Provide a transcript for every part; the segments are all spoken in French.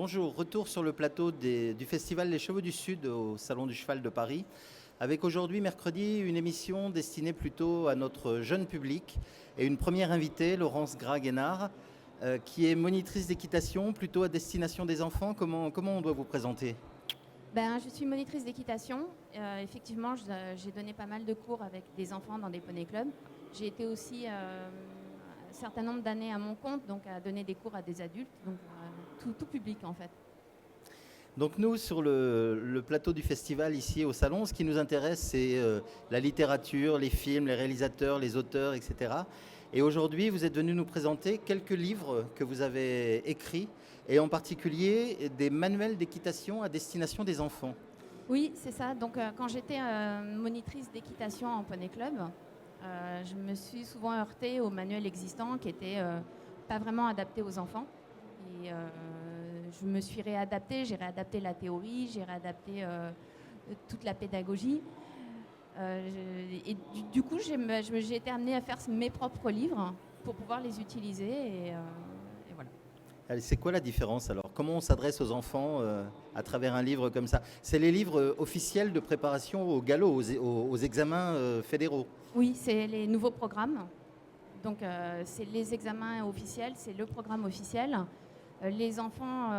Bonjour, retour sur le plateau du Festival Les Chevaux du Sud au Salon du Cheval de Paris, avec aujourd'hui, mercredi, une émission destinée plutôt à notre jeune public et une première invitée, Laurence Gras-Guénard, qui est monitrice d'équitation, plutôt à destination des enfants. Comment on doit vous présenter ? Je suis monitrice d'équitation. Effectivement, j'ai donné pas mal de cours avec des enfants dans des poney clubs. J'ai été aussi un certain nombre d'années à mon compte, donc à donner des cours à des adultes, donc tout public en fait. Donc nous, sur le plateau du festival ici au Salon, ce qui nous intéresse, c'est la littérature, les films, les réalisateurs, les auteurs, etc. Et aujourd'hui, vous êtes venu nous présenter quelques livres que vous avez écrits, et en particulier des manuels d'équitation à destination des enfants. Oui, c'est ça. Donc quand j'étais monitrice d'équitation en poney club, je me suis souvent heurtée aux manuels existants qui n'étaient pas vraiment adaptés aux enfants. Et je me suis réadaptée, j'ai réadapté la théorie, j'ai réadapté toute la pédagogie. Et du coup, j'ai été amenée à faire mes propres livres pour pouvoir les utiliser. Et voilà. Allez, c'est quoi la différence alors ? Comment on s'adresse aux enfants à travers un livre comme ça ? C'est les livres officiels de préparation au galop, aux examens fédéraux. Oui, c'est les nouveaux programmes. Donc, c'est les examens officiels, c'est le programme officiel. Les enfants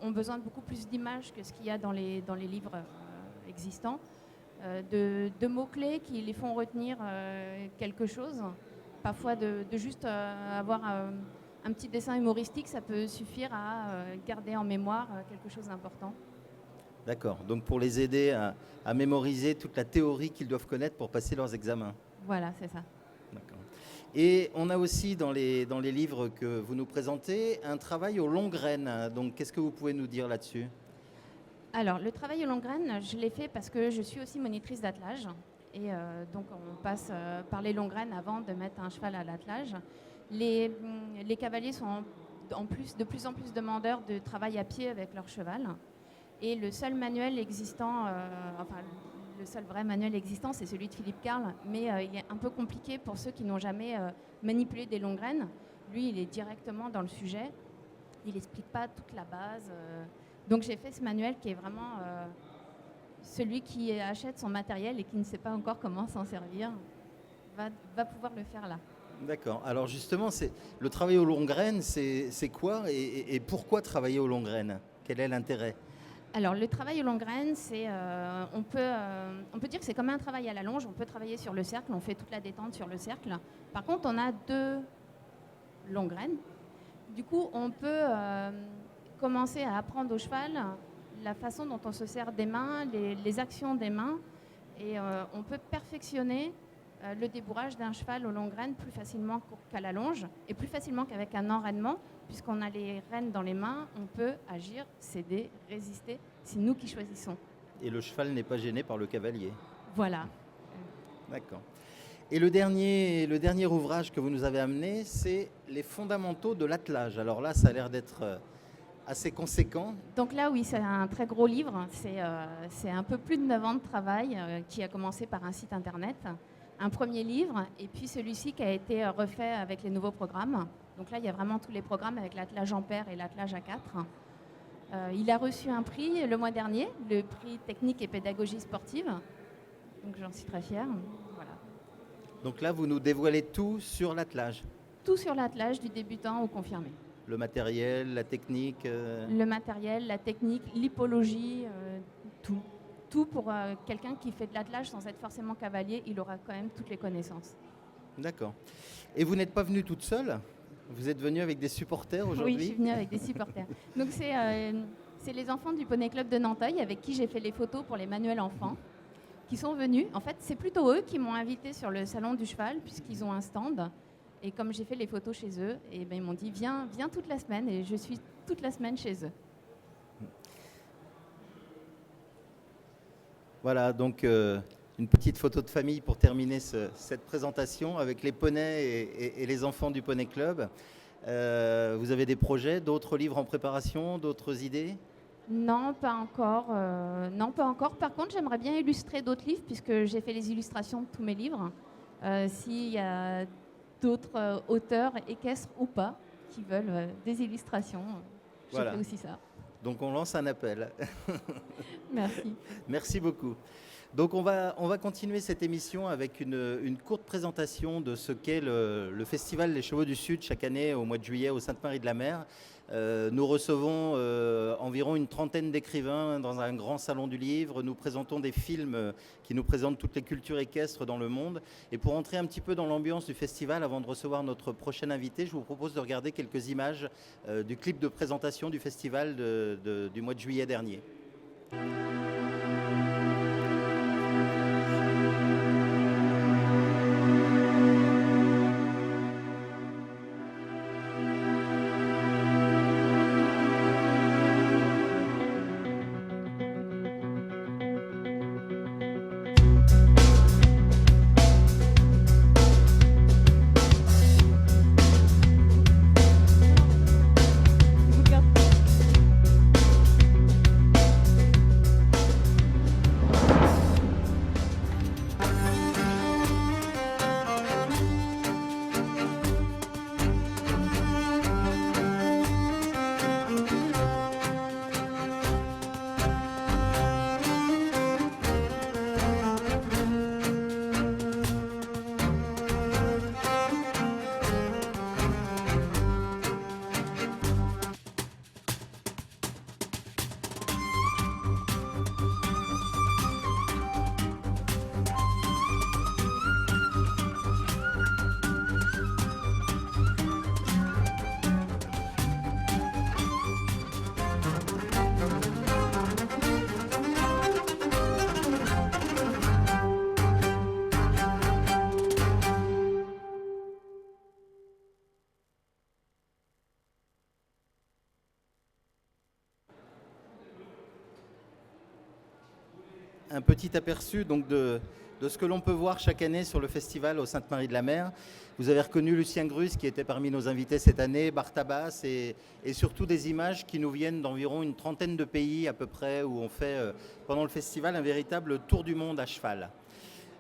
ont besoin de beaucoup plus d'images que ce qu'il y a dans les livres existants, de mots-clés qui les font retenir quelque chose. Parfois, de juste avoir un petit dessin humoristique, ça peut suffire à garder en mémoire quelque chose d'important. D'accord, donc pour les aider à mémoriser toute la théorie qu'ils doivent connaître pour passer leurs examens. Voilà, c'est ça. D'accord. Et on a aussi dans les livres que vous nous présentez un travail aux longues graines. Donc qu'est-ce que vous pouvez nous dire là-dessus ? Alors, le travail aux longues graines, je l'ai fait parce que je suis aussi monitrice d'attelage. Et donc, on passe par les longues graines avant de mettre un cheval à l'attelage. Les cavaliers sont de plus en plus demandeurs de travail à pied avec leur cheval. Et le seul manuel existant, le seul vrai manuel existant, c'est celui de Philippe Carle. Mais il est un peu compliqué pour ceux qui n'ont jamais manipulé des longues graines. Lui, il est directement dans le sujet. Il n'explique pas toute la base. Donc j'ai fait ce manuel qui est vraiment celui qui achète son matériel et qui ne sait pas encore comment s'en servir va pouvoir le faire là. D'accord. Alors justement, le travail aux longues graines, c'est quoi et pourquoi travailler aux longues graines ? Quel est l'intérêt ? Alors le travail aux longues graines, on peut dire que c'est comme un travail à la longe. On peut travailler sur le cercle, on fait toute la détente sur le cercle. Par contre, on a 2 longues graines. Du coup, on peut commencer à apprendre au cheval la façon dont on se sert des mains, les actions des mains. Et on peut perfectionner le débourrage d'un cheval aux longues graines plus facilement qu'à la longe et plus facilement qu'avec un enrainement, puisqu'on a les rênes dans les mains, on peut agir, céder, résister. C'est nous qui choisissons. Et le cheval n'est pas gêné par le cavalier. Voilà. D'accord. Et le dernier ouvrage que vous nous avez amené, c'est les fondamentaux de l'attelage. Alors là, ça a l'air d'être assez conséquent. Donc là, oui, c'est un très gros livre. C'est un peu plus de 9 ans de travail qui a commencé par un site internet. Un premier livre, et puis celui-ci qui a été refait avec les nouveaux programmes. Donc là, il y a vraiment tous les programmes avec l'attelage en paire et l'attelage à 4. Il a reçu un prix le mois dernier, le prix technique et pédagogie sportive. Donc j'en suis très fière. Voilà. Donc là, vous nous dévoilez tout sur l'attelage. Tout sur l'attelage du débutant au confirmé. Le matériel, la technique. Le matériel, la technique, l'hippologie, tout. Tout pour quelqu'un qui fait de l'attelage sans être forcément cavalier, il aura quand même toutes les connaissances. D'accord. Et vous n'êtes pas venue toute seule ? Vous êtes venue avec des supporters aujourd'hui ? Oui, je suis venue avec des supporters. Donc c'est les enfants du Poney Club de Nanteuil avec qui j'ai fait les photos pour les manuels enfants qui sont venus. En fait, c'est plutôt eux qui m'ont invité sur le salon du cheval puisqu'ils ont un stand. Et comme j'ai fait les photos chez eux, et ils m'ont dit viens toute la semaine, et je suis toute la semaine chez eux. Voilà, donc une petite photo de famille pour terminer cette présentation avec les poneys et les enfants du Poney Club. Vous avez des projets, d'autres livres en préparation, d'autres idées ? Non, pas encore. Non, pas encore. Par contre, j'aimerais bien illustrer d'autres livres puisque j'ai fait les illustrations de tous mes livres. S'il y a d'autres auteurs, équestres ou pas, qui veulent des illustrations, je fais aussi ça. Donc on lance un appel. Merci. Merci beaucoup. Donc on va continuer cette émission avec une courte présentation de ce qu'est le Festival Les Chevaux du Sud chaque année au mois de juillet au Sainte-Marie-de-la-Mer. Nous recevons environ une trentaine d'écrivains dans un grand salon du livre. Nous présentons des films qui nous présentent toutes les cultures équestres dans le monde. Et pour entrer un petit peu dans l'ambiance du festival, avant de recevoir notre prochain invité, je vous propose de regarder quelques images du clip de présentation du festival du mois de juillet dernier. Un petit aperçu donc de ce que l'on peut voir chaque année sur le festival au Sainte-Marie-de-la-Mer. Vous avez reconnu Lucien Grus qui était parmi nos invités cette année, Bartabas et surtout des images qui nous viennent d'environ une trentaine de pays à peu près où on fait pendant le festival un véritable tour du monde à cheval.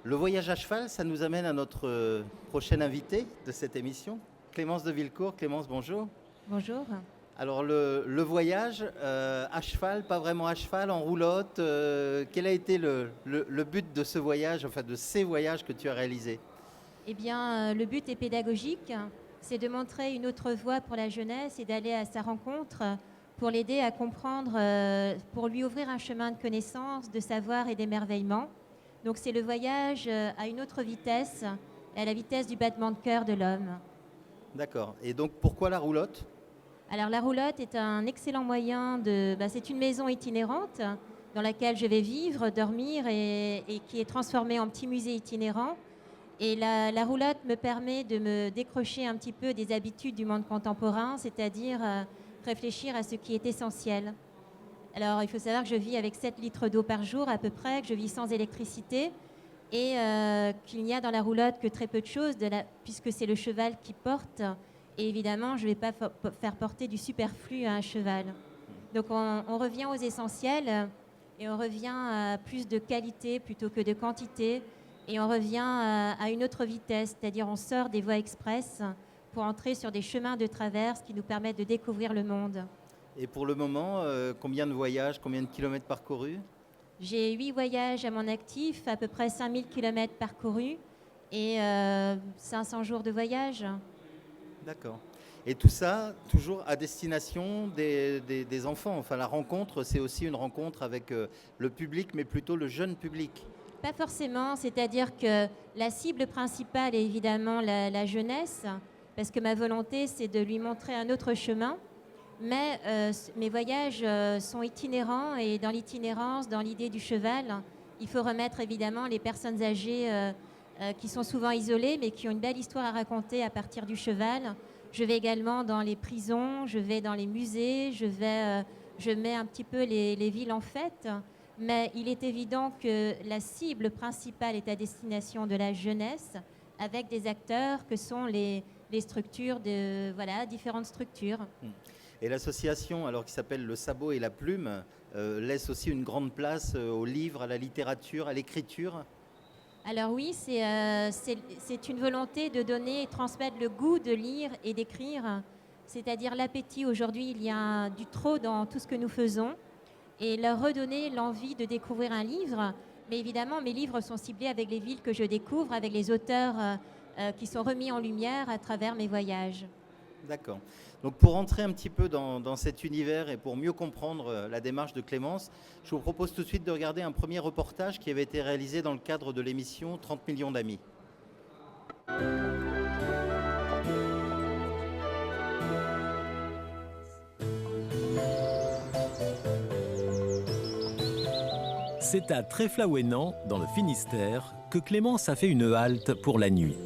Le voyage à cheval, ça nous amène à notre prochaine invité de cette émission, Clémence de Villecourt. Clémence, bonjour. Bonjour. Alors le voyage à cheval, pas vraiment à cheval, en roulotte, quel a été le but de ce voyage, enfin de ces voyages que tu as réalisés? Eh bien, le but est pédagogique, c'est de montrer une autre voie pour la jeunesse et d'aller à sa rencontre pour l'aider à comprendre, pour lui ouvrir un chemin de connaissance, de savoir et d'émerveillement. Donc c'est le voyage à une autre vitesse, à la vitesse du battement de cœur de l'homme. D'accord. Et donc pourquoi la roulotte? Alors la roulotte est un excellent moyen c'est une maison itinérante dans laquelle je vais vivre, dormir et qui est transformée en petit musée itinérant. Et la roulotte me permet de me décrocher un petit peu des habitudes du monde contemporain, c'est-à-dire réfléchir à ce qui est essentiel. Alors il faut savoir que je vis avec 7 litres d'eau par jour à peu près, que je vis sans électricité et qu'il n'y a dans la roulotte que très peu de choses puisque c'est le cheval qui porte. Et évidemment, je ne vais pas faire porter du superflu à un cheval. Donc on revient aux essentiels et on revient à plus de qualité plutôt que de quantité. Et on revient à une autre vitesse, c'est-à-dire on sort des voies express pour entrer sur des chemins de traverse qui nous permettent de découvrir le monde. Et pour le moment, combien de voyages, combien de kilomètres parcourus? J'ai 8 voyages à mon actif, à peu près 5000 km parcourus et 500 jours de voyage. D'accord. Et tout ça, toujours à destination des enfants. Enfin, la rencontre, c'est aussi une rencontre avec le public, mais plutôt le jeune public. Pas forcément, c'est-à-dire que la cible principale est évidemment la jeunesse, parce que ma volonté, c'est de lui montrer un autre chemin. Mais mes voyages sont itinérants et dans l'itinérance, dans l'idée du cheval, il faut remettre évidemment les personnes âgées qui sont souvent isolées, mais qui ont une belle histoire à raconter à partir du cheval. Je vais également dans les prisons, je vais dans les musées, je mets un petit peu les villes en fête. Mais il est évident que la cible principale est à destination de la jeunesse, avec des acteurs que sont les structures différentes structures. Et l'association, alors qui s'appelle Le Sabot et la Plume, laisse aussi une grande place aux livres, à la littérature, à l'écriture. Alors oui, c'est une volonté de donner et transmettre le goût de lire et d'écrire c'est-à-dire l'appétit. Aujourd'hui, il y a du trop dans tout ce que nous faisons, et leur redonner l'envie de découvrir un livre. Mais évidemment, mes livres sont ciblés avec les villes que je découvre, avec les auteurs qui sont remis en lumière à travers mes voyages. D'accord. Donc pour entrer un petit peu dans cet univers et pour mieux comprendre la démarche de Clémence, je vous propose tout de suite de regarder un premier reportage qui avait été réalisé dans le cadre de l'émission 30 millions d'amis. C'est à Tréflaouénan, dans le Finistère, que Clémence a fait une halte pour la nuit.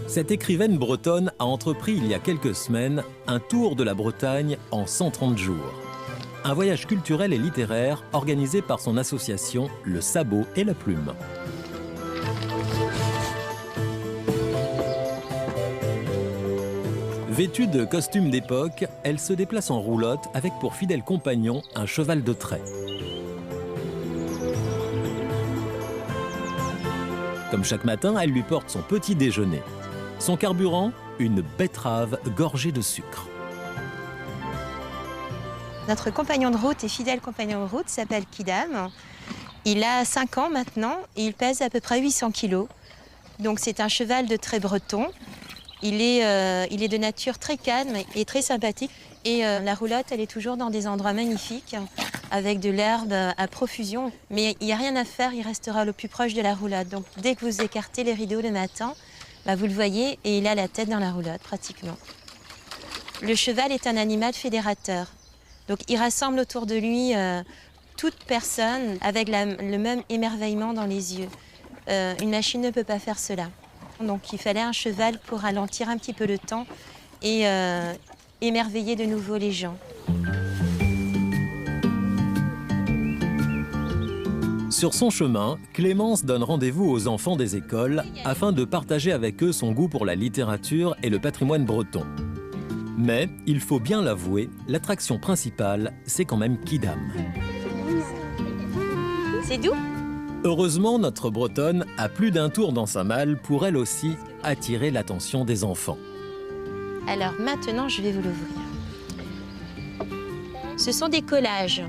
Cette écrivaine bretonne a entrepris il y a quelques semaines un tour de la Bretagne en 130 jours. Un voyage culturel et littéraire organisé par son association Le Sabot et la Plume. Vêtue de costume d'époque, elle se déplace en roulotte avec pour fidèle compagnon un cheval de trait. Comme chaque matin, elle lui porte son petit déjeuner. Son carburant, une betterave gorgée de sucre. Notre compagnon de route et fidèle compagnon de route s'appelle Kidam. Il a 5 ans maintenant et il pèse à peu près 800 kilos. Donc c'est un cheval de trait breton. Il est de nature très calme et très sympathique. Et la roulotte, elle est toujours dans des endroits magnifiques, avec de l'herbe à profusion. Mais il n'y a rien à faire, il restera le plus proche de la roulotte. Donc dès que vous écartez les rideaux le matin, vous le voyez et il a la tête dans la roulotte, pratiquement. Le cheval est un animal fédérateur. Donc il rassemble autour de lui toute personne avec le même émerveillement dans les yeux. Une machine ne peut pas faire cela. Donc il fallait un cheval pour ralentir un petit peu le temps et émerveiller de nouveau les gens. Sur son chemin, Clémence donne rendez-vous aux enfants des écoles afin de partager avec eux son goût pour la littérature et le patrimoine breton. Mais, il faut bien l'avouer, l'attraction principale, c'est quand même Kidam. C'est doux ? Heureusement, notre Bretonne a plus d'un tour dans sa malle pour elle aussi attirer l'attention des enfants. Alors maintenant, je vais vous l'ouvrir. Ce sont des collages.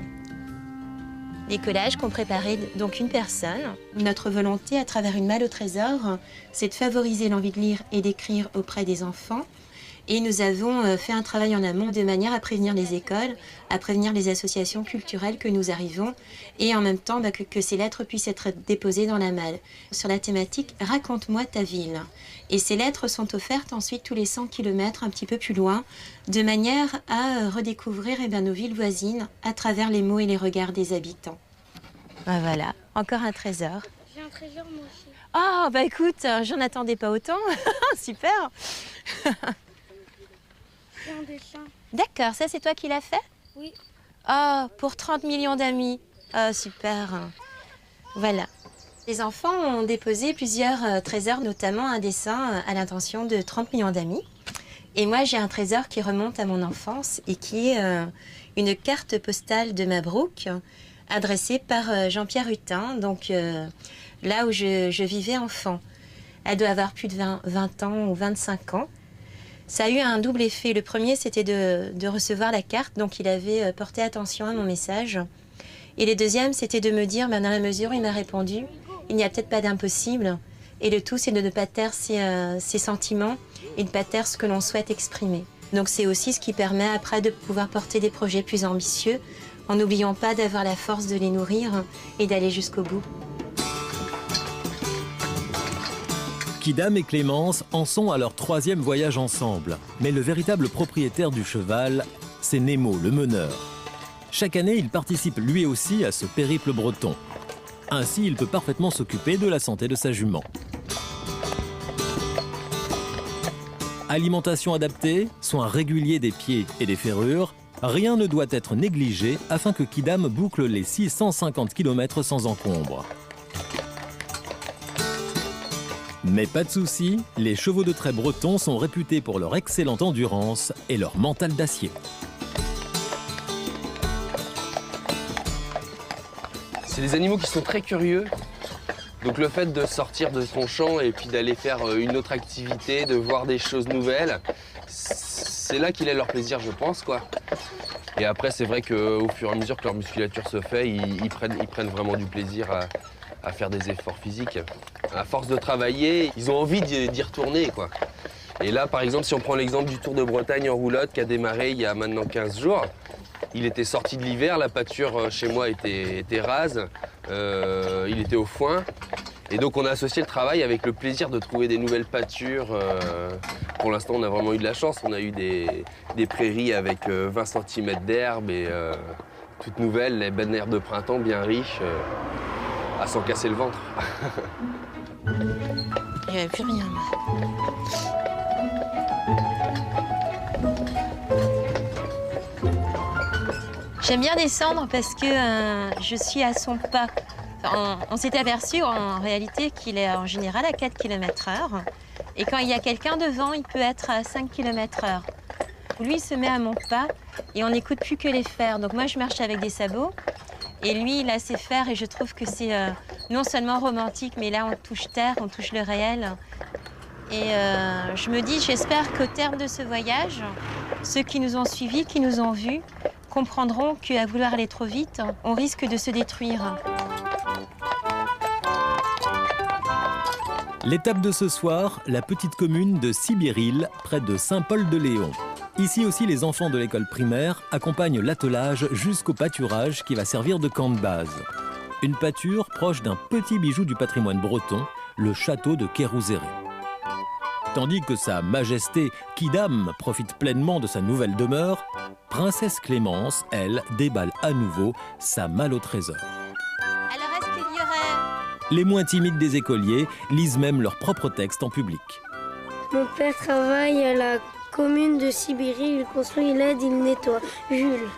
Des collages qu'ont préparé donc une personne. Notre volonté à travers une malle au trésor, c'est de favoriser l'envie de lire et d'écrire auprès des enfants. Et nous avons fait un travail en amont de manière à prévenir les écoles, à prévenir les associations culturelles que nous arrivons et en même temps que ces lettres puissent être déposées dans la malle. Sur la thématique « Raconte-moi ta ville ». Et ces lettres sont offertes ensuite tous les 100 km un petit peu plus loin, de manière à redécouvrir nos villes voisines à travers les mots et les regards des habitants. Voilà, encore un trésor. J'ai un trésor moi aussi. Ah, écoute, j'en attendais pas autant. Super. C'est un dessin. D'accord, ça c'est toi qui l'as fait? Oui. Ah, pour 30 millions d'amis. Ah, super. Voilà. Les enfants ont déposé plusieurs trésors, notamment un dessin à l'intention de 30 millions d'amis. Et moi, j'ai un trésor qui remonte à mon enfance et qui est une carte postale de Mabrouk adressée par Jean-Pierre Hutin, donc là où je vivais enfant. Elle doit avoir plus de 20 ans ou 25 ans. Ça a eu un double effet. Le premier, c'était de recevoir la carte, donc il avait porté attention à mon message. Et le deuxième, c'était de me dire, dans la mesure où il m'a répondu, il n'y a peut-être pas d'impossible. Et le tout, c'est de ne pas taire ses sentiments et de ne pas taire ce que l'on souhaite exprimer. Donc c'est aussi ce qui permet après de pouvoir porter des projets plus ambitieux, en n'oubliant pas d'avoir la force de les nourrir et d'aller jusqu'au bout. Kidam et Clémence en sont à leur 3e voyage ensemble. Mais le véritable propriétaire du cheval, c'est Nemo, le meneur. Chaque année, il participe lui aussi à ce périple breton. Ainsi, il peut parfaitement s'occuper de la santé de sa jument. Alimentation adaptée, soins réguliers des pieds et des ferrures, rien ne doit être négligé afin que Kidam boucle les 650 km sans encombre. Mais pas de souci, les chevaux de trait bretons sont réputés pour leur excellente endurance et leur mental d'acier. C'est des animaux qui sont très curieux. Donc le fait de sortir de son champ et puis d'aller faire une autre activité, de voir des choses nouvelles, c'est c'est là qu'il est leur plaisir, je pense, quoi. Et après, c'est vrai qu'au fur et à mesure que leur musculature se fait, ils prennent vraiment du plaisir à faire des efforts physiques. À force de travailler, ils ont envie d'y retourner, quoi. Et là, par exemple, si on prend l'exemple du Tour de Bretagne en roulotte qui a démarré il y a maintenant 15 jours, il était sorti de l'hiver, la pâture chez moi était rase, il était au foin. Et donc on a associé le travail avec le plaisir de trouver des nouvelles pâtures. Pour l'instant, on a vraiment eu de la chance. On a eu des prairies avec 20 cm d'herbe et toutes nouvelles, les belles herbes de printemps bien riches, à s'en casser le ventre. Il n'y avait plus rien. J'aime bien descendre parce que je suis à son pas. On s'est aperçu en réalité qu'il est en général à 4 km/h. Et quand il y a quelqu'un devant, il peut être à 5 km/h. Lui, il se met à mon pas et on n'écoute plus que les fers. Donc moi, je marche avec des sabots. Et lui, il a ses fers et je trouve que c'est non seulement romantique, mais là, on touche terre, on touche le réel. Et je me dis, j'espère qu'au terme de ce voyage, ceux qui nous ont suivis, qui nous ont vus, comprendront qu'à vouloir aller trop vite, on risque de se détruire. L'étape de ce soir, la petite commune de Sibiril, près de Saint-Paul-de-Léon. Ici aussi, les enfants de l'école primaire accompagnent l'attelage jusqu'au pâturage qui va servir de camp de base. Une pâture proche d'un petit bijou du patrimoine breton, le château de Kérouzéré. Tandis que sa majesté Kidam profite pleinement de sa nouvelle demeure, Princesse Clémence, elle, déballe à nouveau sa malle au trésor. Alors, est-ce qu'il y aurait... Les moins timides des écoliers lisent même leurs propres textes en public. Mon père travaille à la commune de Sibérie. Il construit, il aide, il nettoie. Jules.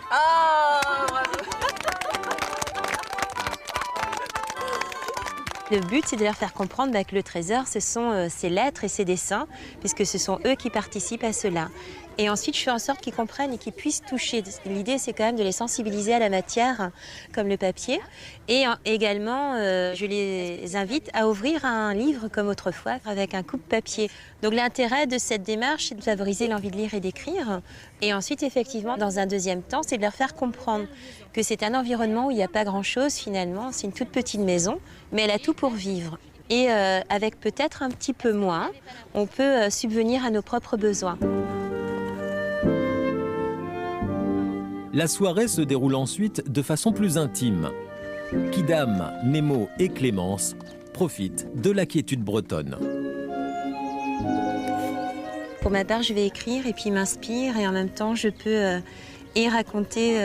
Le but, c'est de leur faire comprendre que le trésor, ce sont ces lettres et ces dessins, puisque ce sont eux qui participent à cela. Et ensuite, je fais en sorte qu'ils comprennent et qu'ils puissent toucher. L'idée, c'est quand même de les sensibiliser à la matière, comme le papier. Et également, je les invite à ouvrir un livre comme autrefois, avec un coupe-papier. Donc l'intérêt de cette démarche, c'est de favoriser l'envie de lire et d'écrire. Et ensuite, effectivement, dans un deuxième temps, c'est de leur faire comprendre que c'est un environnement où il n'y a pas grand-chose finalement. C'est une toute petite maison, mais elle a tout pour vivre. Et avec peut-être un petit peu moins, on peut subvenir à nos propres besoins. La soirée se déroule ensuite de façon plus intime. Kidam, Nemo et Clémence profitent de la quiétude bretonne. Pour ma part, je vais écrire et puis m'inspire et en même temps, je peux et raconter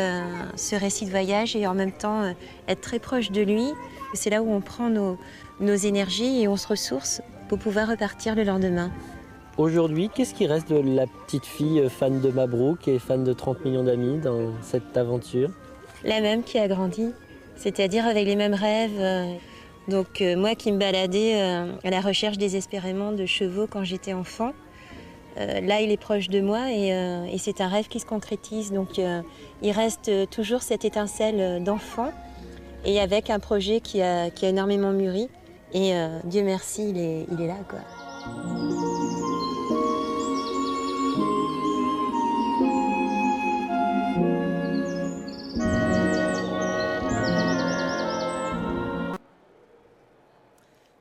ce récit de voyage et en même temps être très proche de lui. C'est là où on prend nos énergies et on se ressource pour pouvoir repartir le lendemain. Aujourd'hui, qu'est-ce qui reste de la petite fille fan de Mabrouk et fan de 30 millions d'amis dans cette aventure? La même qui a grandi, c'est-à-dire avec les mêmes rêves. Donc moi qui me baladais à la recherche désespérément de chevaux quand j'étais enfant, là il est proche de moi et c'est un rêve qui se concrétise. Donc il reste toujours cette étincelle d'enfant et avec un projet qui a énormément mûri. Et Dieu merci, il est là, quoi.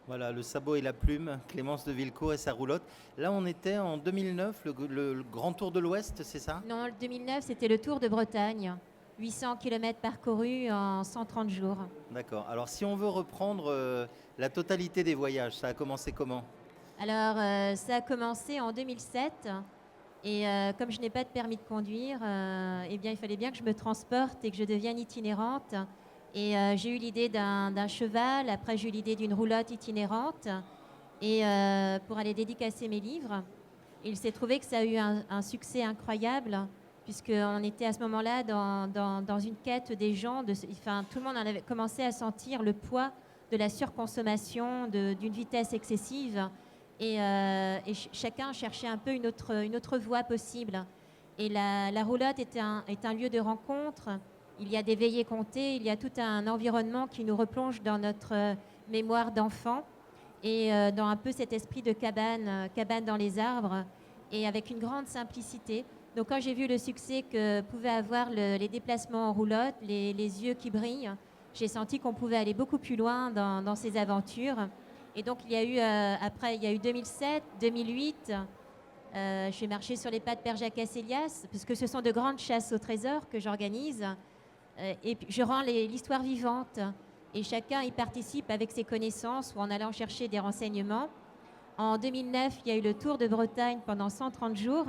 Voilà, le sabot et la plume, Clémence de Villecourt et sa roulotte. Là, on était en 2009, le Grand Tour de l'Ouest, c'est ça? Non, le 2009, c'était le Tour de Bretagne. 800 km parcourus en 130 jours. D'accord. Alors, si on veut reprendre la totalité des voyages, ça a commencé comment? Alors, ça a commencé en 2007. Et comme je n'ai pas de permis de conduire, eh bien, il fallait bien que je me transporte et que je devienne itinérante. Et j'ai eu l'idée d'un cheval, après j'ai eu l'idée d'une roulotte itinérante et pour aller dédicacer mes livres. Et il s'est trouvé que ça a eu un succès incroyable puisqu'on était à ce moment-là dans une quête des gens. Tout le monde en avait commencé à sentir le poids de la surconsommation, d'une vitesse excessive et chacun cherchait un peu une autre voie possible. Et la roulotte est un lieu de rencontre. Il y a des veillées comptées, il y a tout un environnement qui nous replonge dans notre mémoire d'enfant et dans un peu cet esprit de cabane dans les arbres et avec une grande simplicité. Donc quand j'ai vu le succès que pouvaient avoir les déplacements en roulotte, les yeux qui brillent, j'ai senti qu'on pouvait aller beaucoup plus loin dans ces aventures. Et donc il y a eu, après, il y a eu 2007, 2008. J'ai marché sur les pas de Père Jacques Asselias, parce que ce sont de grandes chasses au trésor que j'organise. Et puis, je rends l'histoire vivante. Et chacun y participe avec ses connaissances ou en allant chercher des renseignements. En 2009, il y a eu le Tour de Bretagne pendant 130 jours,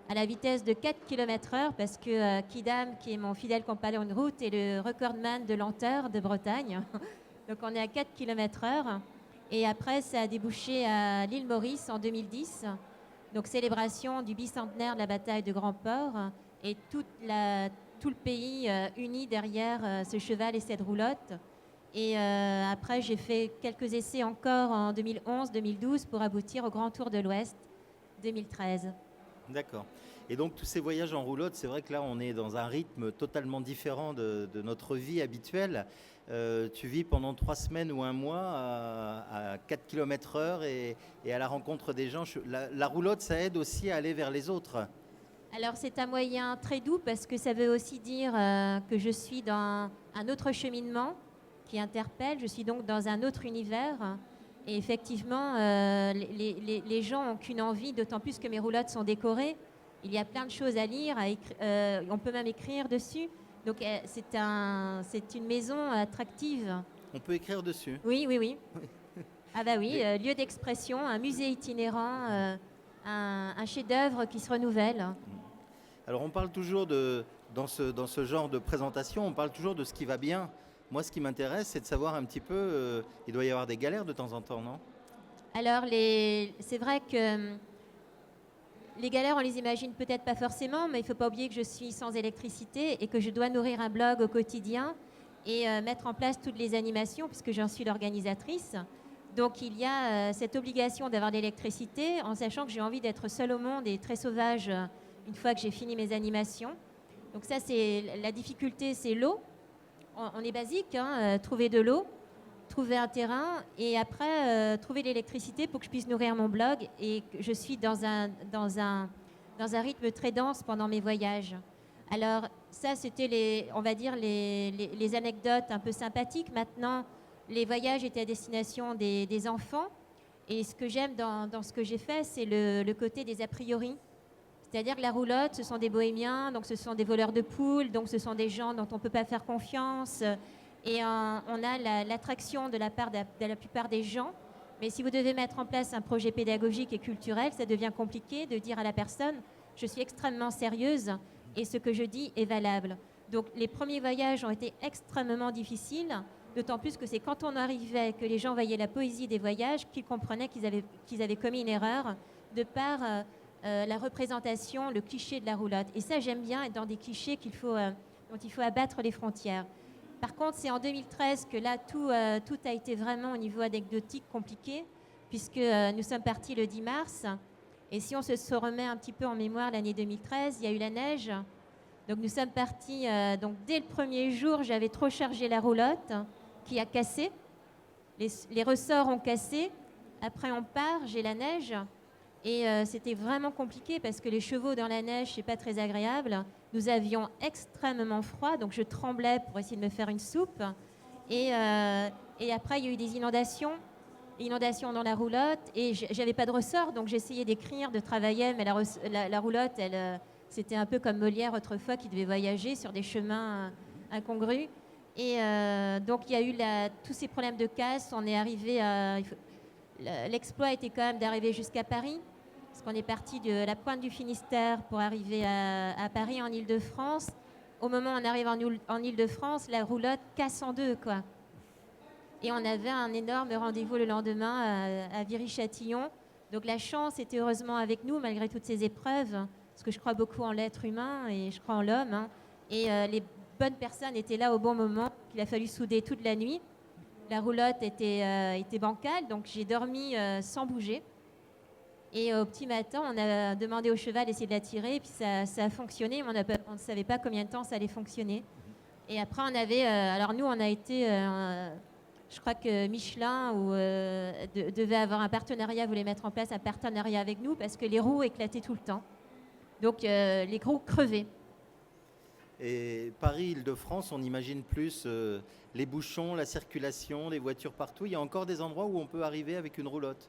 à la vitesse de 4 km/h, parce que Kidam, qui est mon fidèle compagnon de route, est le recordman de lenteur de Bretagne. Donc on est à 4 km/h. Et après, ça a débouché à l'île Maurice en 2010. Donc célébration du bicentenaire de la bataille de Grand-Port. Et tout le pays uni derrière ce cheval et cette roulotte. Et après, j'ai fait quelques essais encore en 2011, 2012 pour aboutir au Grand Tour de l'Ouest 2013. D'accord. Et donc tous ces voyages en roulotte, c'est vrai que là on est dans un rythme totalement différent de notre vie habituelle. Tu vis pendant 3 semaines ou un mois à 4 km/h et à la rencontre des gens. La roulotte, ça aide aussi à aller vers les autres. Alors c'est un moyen très doux parce que ça veut aussi dire que je suis dans un autre cheminement qui interpelle. Je suis donc dans un autre univers. Et effectivement, les gens n'ont qu'une envie, d'autant plus que mes roulottes sont décorées. Il y a plein de choses à lire, on peut même écrire dessus. Donc c'est une maison attractive. On peut écrire dessus. Oui. Ah bah oui, lieu d'expression, un musée itinérant, un chef-d'œuvre qui se renouvelle. Alors on parle toujours dans ce genre de présentation, on parle toujours de ce qui va bien. Moi, ce qui m'intéresse, c'est de savoir un petit peu, il doit y avoir des galères de temps en temps, non? Alors, c'est vrai que les galères, on les imagine peut-être pas forcément, mais il ne faut pas oublier que je suis sans électricité et que je dois nourrir un blog au quotidien et mettre en place toutes les animations, puisque j'en suis l'organisatrice. Donc, il y a cette obligation d'avoir de l'électricité, en sachant que j'ai envie d'être seule au monde et très sauvage une fois que j'ai fini mes animations. Donc ça, c'est la difficulté, c'est l'eau. On est basique, trouver de l'eau, trouver un terrain et après trouver l'électricité pour que je puisse nourrir mon blog et que je suis dans un rythme très dense pendant mes voyages. Alors ça, c'était on va dire les anecdotes un peu sympathiques. Maintenant, les voyages étaient à destination des enfants et ce que j'aime dans ce que j'ai fait, c'est le côté des a priori. C'est-à-dire que la roulotte, ce sont des bohémiens, donc ce sont des voleurs de poules, donc ce sont des gens dont on ne peut pas faire confiance. Et on a l'attraction de la part de la plupart des gens. Mais si vous devez mettre en place un projet pédagogique et culturel, ça devient compliqué de dire à la personne « je suis extrêmement sérieuse et ce que je dis est valable ». Donc les premiers voyages ont été extrêmement difficiles, d'autant plus que c'est quand on arrivait, que les gens voyaient la poésie des voyages, qu'ils comprenaient qu'ils avaient commis une erreur de par... la représentation, le cliché de la roulotte. Et ça, j'aime bien être dans des clichés dont il faut abattre les frontières. Par contre, c'est en 2013 que là, tout a été vraiment au niveau anecdotique compliqué, puisque nous sommes partis le 10 mars. Et si on se remet un petit peu en mémoire l'année 2013, il y a eu la neige. Donc nous sommes partis, donc dès le premier jour, j'avais trop chargé la roulotte, qui a cassé. Les ressorts ont cassé. Après, on part, j'ai la neige. Et c'était vraiment compliqué parce que les chevaux dans la neige, c'est pas très agréable. Nous avions extrêmement froid, donc je tremblais pour essayer de me faire une soupe. Et après, il y a eu des inondations dans la roulotte. Et j'avais pas de ressort, donc j'essayais d'écrire, de travailler. Mais la roulotte, c'était un peu comme Molière autrefois qui devait voyager sur des chemins incongrus. Et donc, il y a eu tous ces problèmes de casse. On est arrivé à... L'exploit était quand même d'arriver jusqu'à Paris. Parce qu'on est parti de la pointe du Finistère pour arriver à Paris en Île-de-France. Au moment où on arrive en Île-de-France, la roulotte casse en deux, quoi. Et on avait un énorme rendez-vous le lendemain à Viry-Châtillon. Donc la chance était heureusement avec nous, malgré toutes ces épreuves. Parce que je crois beaucoup en l'être humain et je crois en l'homme. Et les bonnes personnes étaient là au bon moment. Il a fallu souder toute la nuit. La roulotte était bancale, donc j'ai dormi sans bouger. Et au petit matin, on a demandé au cheval d'essayer de la tirer, et puis ça a fonctionné, mais on ne savait pas combien de temps ça allait fonctionner. Et après, on avait... alors nous, on a été... je crois que Michelin devait avoir un partenariat, voulait mettre en place un partenariat avec nous, parce que les roues éclataient tout le temps. Donc les roues crevées. Et Paris-Île-de-France, on imagine plus les bouchons, la circulation, les voitures partout. Il y a encore des endroits où on peut arriver avec une roulotte.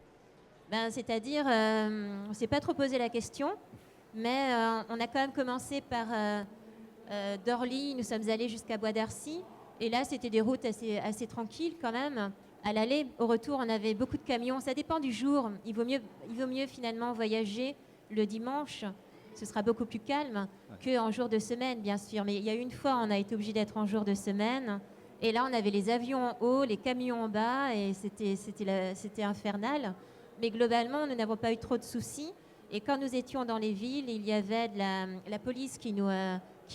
C'est-à-dire, on ne s'est pas trop posé la question, mais on a quand même commencé par d'Orly, nous sommes allés jusqu'à Bois d'Arcy. Et là, c'était des routes assez tranquilles quand même. À l'aller, au retour, on avait beaucoup de camions. Ça dépend du jour. Il vaut mieux finalement voyager le dimanche. Ce sera beaucoup plus calme qu'en jour de semaine, bien sûr. Mais il y a une fois, on a été obligé d'être en jour de semaine. Et là, on avait les avions en haut, les camions en bas, et c'était infernal. Mais globalement, nous n'avons pas eu trop de soucis. Et quand nous étions dans les villes, il y avait de la police qui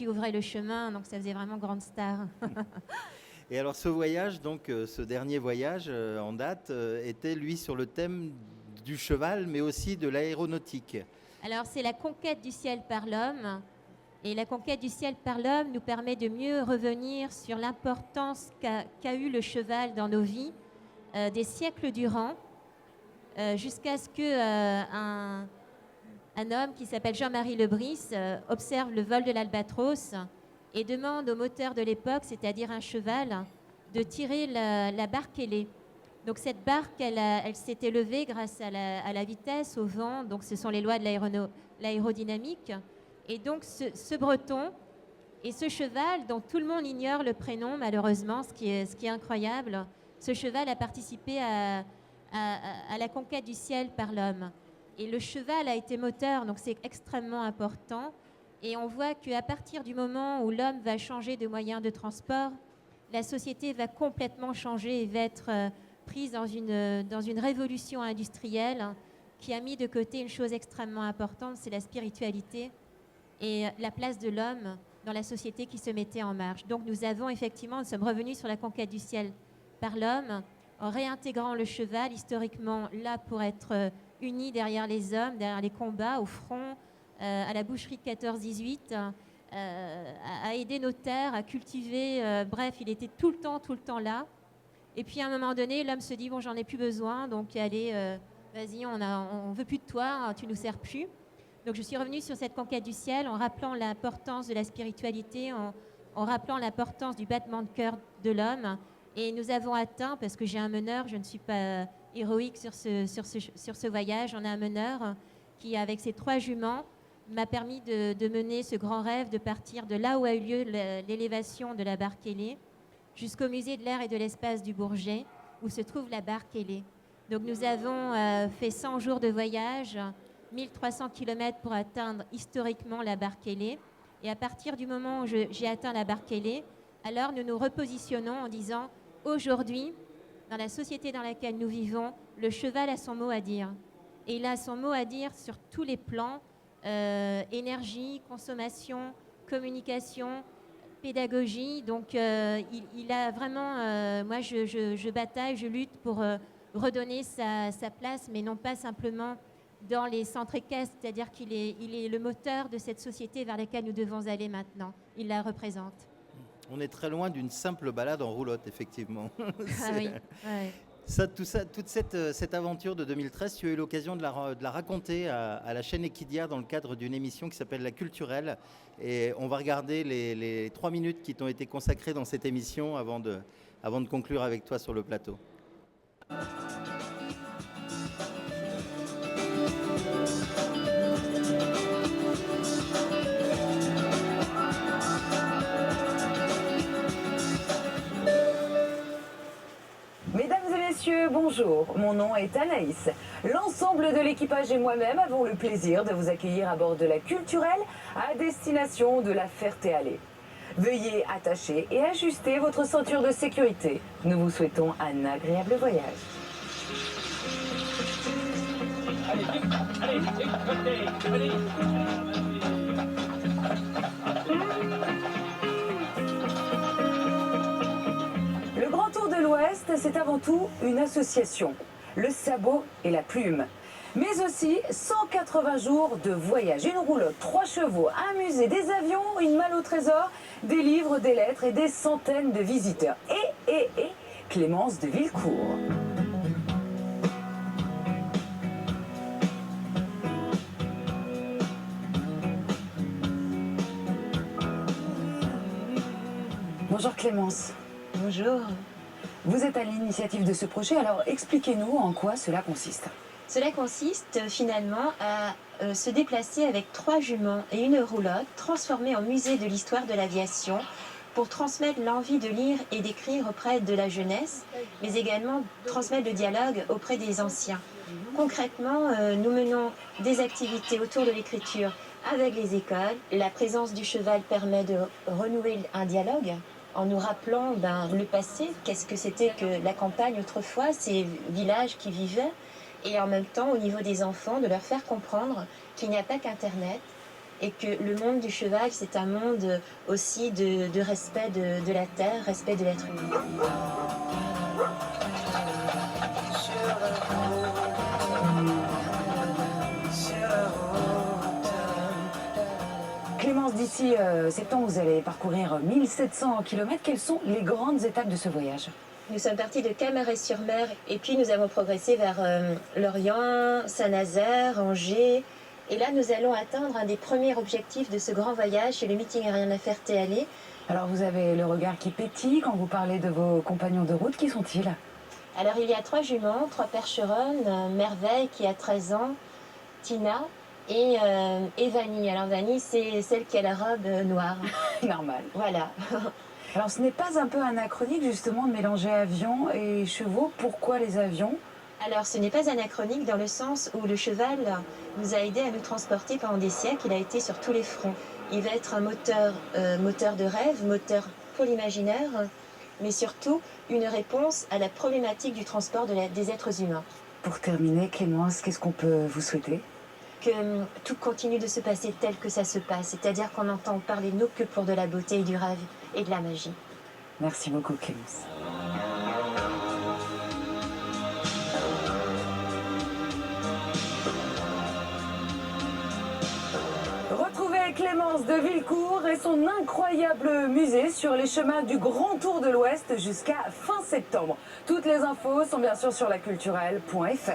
ouvrait le chemin. Donc, ça faisait vraiment grande star. Et alors, ce voyage, donc ce dernier voyage en date, était, lui, sur le thème du cheval, mais aussi de l'aéronautique. Alors, c'est la conquête du ciel par l'homme. Et la conquête du ciel par l'homme nous permet de mieux revenir sur l'importance qu'a eu le cheval dans nos vies des siècles durant, jusqu'à ce qu'un homme qui s'appelle Jean-Marie Lebris observe le vol de l'albatros et demande au moteur de l'époque, c'est-à-dire un cheval, de tirer la barque ailée. Donc cette barque, elle s'est élevée grâce à la vitesse, au vent. Donc ce sont les lois de l'aérodynamique. Et donc ce breton et ce cheval, dont tout le monde ignore le prénom malheureusement, ce qui est incroyable, ce cheval a participé à la conquête du ciel par l'homme. Et le cheval a été moteur, donc c'est extrêmement important. Et on voit qu'à partir du moment où l'homme va changer de moyen de transport, la société va complètement changer et va être prise dans une révolution industrielle qui a mis de côté une chose extrêmement importante, c'est la spiritualité et la place de l'homme dans la société qui se mettait en marche. Donc nous sommes revenus sur la conquête du ciel par l'homme, en réintégrant le cheval historiquement là pour être uni derrière les hommes, derrière les combats, au front, à la boucherie de 14-18, à aider nos terres, à cultiver, bref, il était tout le temps là. Et puis à un moment donné, l'homme se dit, bon, j'en ai plus besoin, donc allez, vas-y, on veut plus de toi, tu nous sers plus. Donc je suis revenue sur cette conquête du ciel en rappelant l'importance de la spiritualité, en rappelant l'importance du battement de cœur de l'homme. Et nous avons atteint, parce que j'ai un meneur, je ne suis pas héroïque sur ce voyage, on a un meneur qui, avec ses 3 juments, m'a permis de mener ce grand rêve, de partir de là où a eu lieu l'élévation de la barque ailée, jusqu'au musée de l'air et de l'espace du Bourget, où se trouve la barque ailée. Donc nous avons fait 100 jours de voyage, 1300 km pour atteindre historiquement la barque ailée. Et à partir du moment où j'ai atteint la barque ailée, alors nous nous repositionnons en disant, aujourd'hui, dans la société dans laquelle nous vivons, le cheval a son mot à dire. Et il a son mot à dire sur tous les plans, énergie, consommation, communication, pédagogie. Donc il a vraiment, moi je bataille, je lutte pour redonner sa place, mais non pas simplement dans les centres équestres, c'est-à-dire qu'il est le moteur de cette société vers laquelle nous devons aller maintenant. Il la représente. On est très loin d'une simple balade en roulotte, effectivement. Ah oui, ouais. Toute cette aventure de 2013, tu as eu l'occasion de la raconter à la chaîne Equidia dans le cadre d'une émission qui s'appelle La Culturelle. Et on va regarder les 3 minutes qui t'ont été consacrées dans cette émission avant de conclure avec toi sur le plateau. Messieurs, bonjour, mon nom est Anaïs. L'ensemble de l'équipage et moi-même avons le plaisir de vous accueillir à bord de la Culturelle à destination de la Ferté-Alais. Veuillez attacher et ajuster votre ceinture de sécurité. Nous vous souhaitons un agréable voyage. Allez. Le Grand Tour de l'Ouest, c'est avant tout une association, le sabot et la plume. Mais aussi 180 jours de voyage, une roulotte, 3 chevaux, un musée, des avions, une malle au trésor, des livres, des lettres et des centaines de visiteurs. Et Clémence de Villecourt. Bonjour Clémence. Bonjour. Vous êtes à l'initiative de ce projet, alors expliquez-nous en quoi cela consiste. Cela consiste finalement à se déplacer avec 3 juments et une roulotte transformée en musée de l'histoire de l'aviation pour transmettre l'envie de lire et d'écrire auprès de la jeunesse, mais également transmettre le dialogue auprès des anciens. Concrètement, nous menons des activités autour de l'écriture avec les écoles. La présence du cheval permet de renouer un dialogue en nous rappelant le passé, qu'est-ce que c'était que la campagne autrefois, ces villages qui vivaient, et en même temps, au niveau des enfants, de leur faire comprendre qu'il n'y a pas qu'Internet et que le monde du cheval, c'est un monde aussi de respect de la terre, respect de l'être humain. Clémence, d'ici septembre, vous allez parcourir 1700 km. Quelles sont les grandes étapes de ce voyage? Nous sommes partis de Camaret-sur-Mer et puis nous avons progressé vers Lorient, Saint-Nazaire, Angers. Et là, nous allons atteindre un des premiers objectifs de ce grand voyage, c'est le meeting Rien à faire TALé. Alors vous avez le regard qui pétille quand vous parlez de vos compagnons de route. Qui sont-ils? Alors il y a 3 juments, 3 percheronnes, Merveille qui a 13 ans, Tina et Vanille. Alors Vanille, c'est celle qui a la robe noire. Normal. Voilà. Alors ce n'est pas un peu anachronique justement de mélanger avions et chevaux? Pourquoi les avions? Alors ce n'est pas anachronique dans le sens où le cheval nous a aidés à nous transporter pendant des siècles. Il a été sur tous les fronts. Il va être un moteur de rêve, moteur pour l'imaginaire, mais surtout une réponse à la problématique du transport des êtres humains. Pour terminer, Clémence, qu'est-ce qu'on peut vous souhaiter? Que tout continue de se passer tel que ça se passe, c'est-à-dire qu'on n'entend parler nous que pour de la beauté et du rêve et de la magie. Merci beaucoup, Clémence. Retrouvez Clémence de Villecourt et son incroyable musée sur les chemins du Grand Tour de l'Ouest jusqu'à fin septembre. Toutes les infos sont bien sûr sur laculturelle.fr.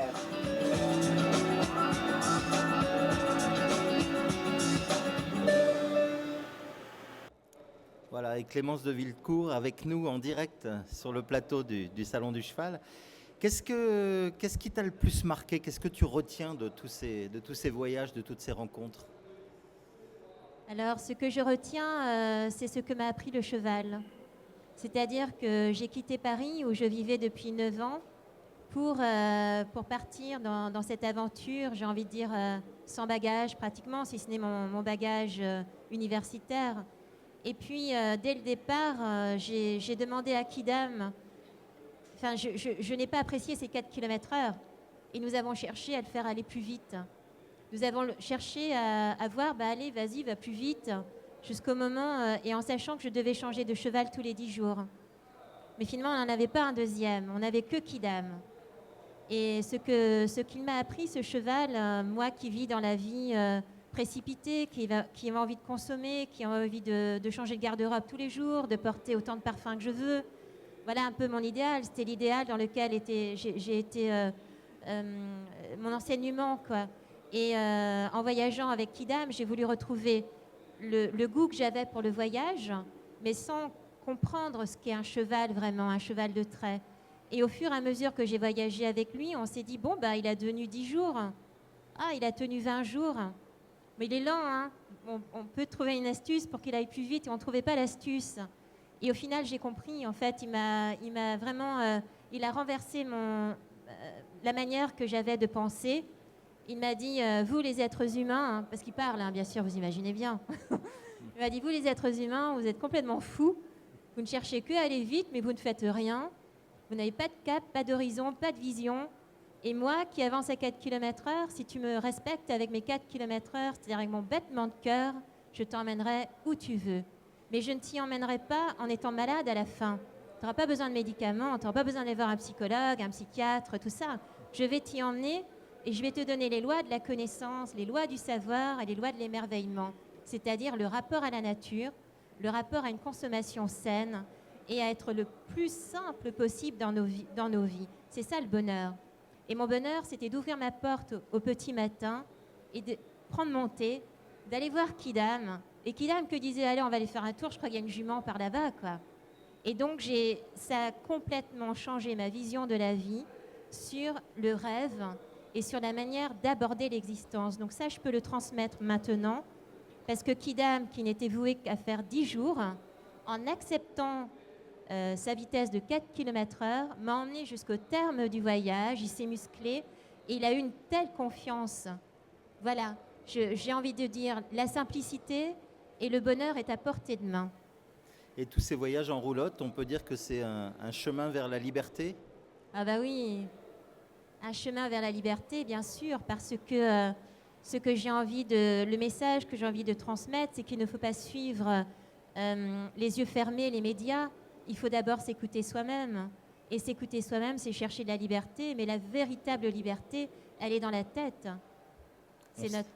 Voilà, et Clémence de Villecourt avec nous en direct sur le plateau du Salon du Cheval. Qu'est-ce qui t'a le plus marqué? Qu'est-ce que tu retiens de tous ces voyages, de toutes ces rencontres? Alors, ce que je retiens, c'est ce que m'a appris le cheval. C'est-à-dire que j'ai quitté Paris, où je vivais depuis 9 ans, pour partir dans cette aventure, j'ai envie de dire, sans bagage pratiquement, si ce n'est mon bagage universitaire. Et puis, dès le départ, j'ai demandé à Kidam, enfin, je n'ai pas apprécié ces 4 km/h, et nous avons cherché à le faire aller plus vite. Nous avons cherché à voir, allez, vas-y, va plus vite, jusqu'au moment, et en sachant que je devais changer de cheval tous les 10 jours. Mais finalement, on n'en avait pas un deuxième, on n'avait que Kidam. Et ce qu'il m'a appris, ce cheval, moi qui vis dans la vie précipitée, qui a envie de consommer, qui a envie de changer de garde-robe tous les jours, de porter autant de parfums que je veux, voilà un peu mon idéal. C'était l'idéal dans lequel j'ai été mon enseignement, quoi. Et en voyageant avec Kidam, j'ai voulu retrouver le goût que j'avais pour le voyage, mais sans comprendre ce qu'est un cheval vraiment, un cheval de trait. Et au fur et à mesure que j'ai voyagé avec lui, on s'est dit, bon, il a tenu 10 jours. Ah, il a tenu 20 jours. Mais il est lent, hein. On peut trouver une astuce pour qu'il aille plus vite et on ne trouvait pas l'astuce. Et au final, j'ai compris, en fait, il m'a vraiment... il a renversé la manière que j'avais de penser. Il m'a dit, vous les êtres humains, parce qu'il parle, hein, bien sûr, vous imaginez bien. Il m'a dit, vous les êtres humains, vous êtes complètement fous. Vous ne cherchez que à aller vite, mais vous ne faites rien. Vous n'avez pas de cap, pas d'horizon, pas de vision. Et moi, qui avance à 4 km/h, si tu me respectes avec mes 4 km/h, c'est-à-dire avec mon battement de cœur, je t'emmènerai où tu veux. Mais je ne t'y emmènerai pas en étant malade à la fin. Tu n'auras pas besoin de médicaments, tu n'auras pas besoin d'aller voir un psychologue, un psychiatre, tout ça. Je vais t'y emmener et je vais te donner les lois de la connaissance, les lois du savoir et les lois de l'émerveillement. C'est-à-dire le rapport à la nature, le rapport à une consommation saine et à être le plus simple possible dans nos vies. C'est ça le bonheur. Et mon bonheur, c'était d'ouvrir ma porte au petit matin et de prendre mon thé, d'aller voir Kidam. Et Kidam que disait, allez, on va aller faire un tour, je crois qu'il y a une jument par là-bas, quoi. Et donc, ça a complètement changé ma vision de la vie sur le rêve et sur la manière d'aborder l'existence. Donc ça, je peux le transmettre maintenant, parce que Kidam, qui n'était voué qu'à faire 10 jours, en acceptant sa vitesse de 4 km/h, m'a emmené jusqu'au terme du voyage, il s'est musclé, et il a eu une telle confiance. Voilà, j'ai envie de dire, la simplicité et le bonheur est à portée de main. Et tous ces voyages en roulotte, on peut dire que c'est un chemin vers la liberté? Ah bah oui, un chemin vers la liberté, bien sûr, parce que le message que j'ai envie de transmettre, c'est qu'il ne faut pas suivre les yeux fermés, les médias. Il faut d'abord s'écouter soi-même. Et s'écouter soi-même, c'est chercher de la liberté, mais la véritable liberté, elle est dans la tête.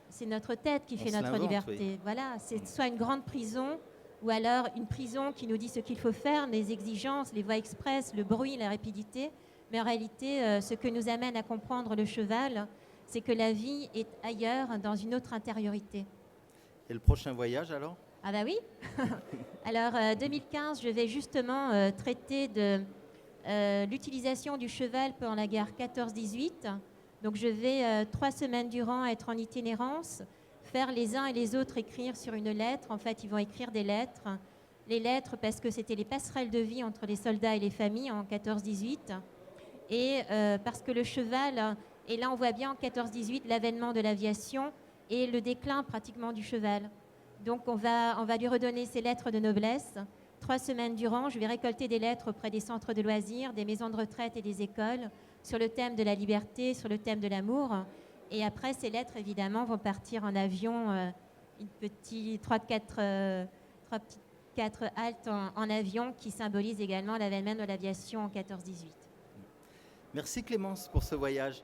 C'est notre tête qui fait notre liberté. Oui. Voilà, c'est soit une grande prison, ou alors une prison qui nous dit ce qu'il faut faire, les exigences, les voies express, le bruit, la rapidité. Mais en réalité, ce que nous amène à comprendre le cheval, c'est que la vie est ailleurs, dans une autre intériorité. Et le prochain voyage alors? Ah bah oui. Alors 2015, je vais justement traiter de l'utilisation du cheval pendant la guerre 14-18. Donc je vais 3 semaines durant être en itinérance, faire les uns et les autres écrire sur une lettre. En fait, ils vont écrire des lettres. Les lettres parce que c'était les passerelles de vie entre les soldats et les familles en 14-18. Et parce que le cheval, et là on voit bien en 14-18 l'avènement de l'aviation et le déclin pratiquement du cheval. Donc on va lui redonner ses lettres de noblesse. 3 semaines durant, je vais récolter des lettres auprès des centres de loisirs, des maisons de retraite et des écoles sur le thème de la liberté, sur le thème de l'amour. Et après, ces lettres, évidemment, vont partir en avion, 3-4 haltes en avion qui symbolisent également l'avènement de l'aviation en 14-18. Merci Clémence pour ce voyage.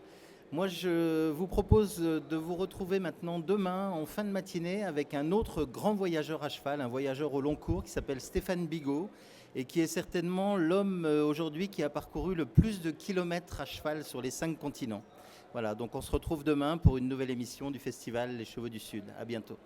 Moi, je vous propose de vous retrouver maintenant demain en fin de matinée avec un autre grand voyageur à cheval, un voyageur au long cours qui s'appelle Stéphane Bigot et qui est certainement l'homme aujourd'hui qui a parcouru le plus de kilomètres à cheval sur les 5 continents. Voilà, donc on se retrouve demain pour une nouvelle émission du festival Les Chevaux du Sud. À bientôt.